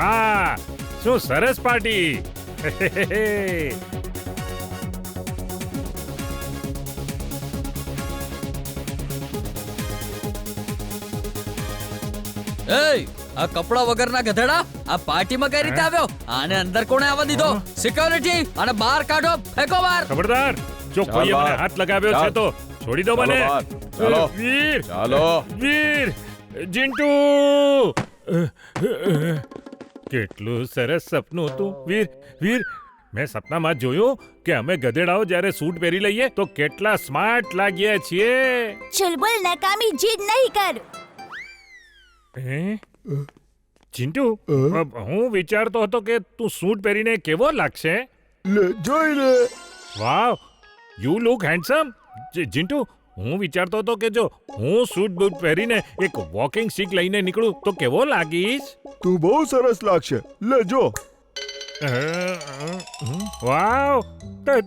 વાહ, શું સરસ પાર્ટી. આ કપડા વગરના ગધેડા આ પાર્ટીમાં કઈ રીતે આવ્યો? આને અંદર કોણે આવવા દીધો? સિક્યોરિટી, અને બહાર કાઢો, ફેંકો બહાર. ખબરદાર, જો કોઈએ મને હાથ લગાવ્યો છે તો છોડી દો મને. ચાલો વીર, ચાલો. વીર, જીન્ટુ. કેટલું સરસ સપનું હતું વીર. વીર, મેં સપનામાં જોયું કે અમે ગધેડાઓ જ્યારે સૂટ પહેરી લઈએ તો કેટલા સ્માર્ટ લાગીએ છીએ. ચુલબુલ નકામી જીદ નહીં કર. હે? ચિંટુ, હું વિચારતો હતો કે તું સૂટ પહેરીને કેવો લાગશે. લે જોઈ લે. વાવ, યુ લુક હેન્ડસમ. ચિંટુ, હું વિચારતો હતો કે જો હું સૂટ બૂટ પહેરીને એક વોકિંગ સ્ટિક લઈને નીકળું તો કેવો લાગીશ. તું બહુ સરસ લાગશે. લે જો. Wow,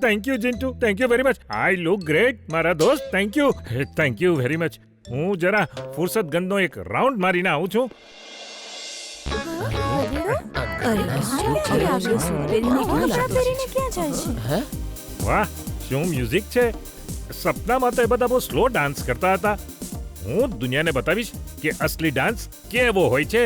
thank you Chintu, thank you very much. I look great મારા દોસ્ત. Thank you very much. હું જરા ફુરસત ગંજનો એક રાઉન્ડ મારીને આવું છું. વાહ, શું મ્યુઝિક છે. સપનામાં તો એ બધા બહુ સ્લો ડાન્સ કરતા હતા. હું દુનિયાને બતાવીશ કે અસલી ડાન્સ કેવો હોય છે.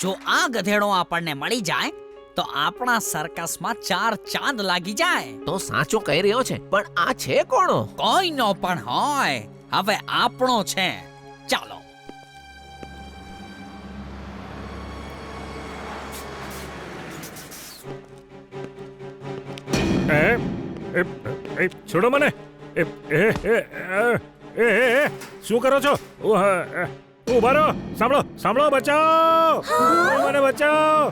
જો આ ગધેડો આપણને મળી જાય તો આપણા સર્કસમાં 4 ચાંદ લાગી જાય. તો સાચું કહી રહ્યો છે, પણ આ છે કોણો? કોઈનો પણ હોય, હવે આપણો છે. ચાલો. છોડો મને. શું કરો છો? ઉભા રહો. સાંભળો, સાંભળો, બચાવો મને, બચાવો.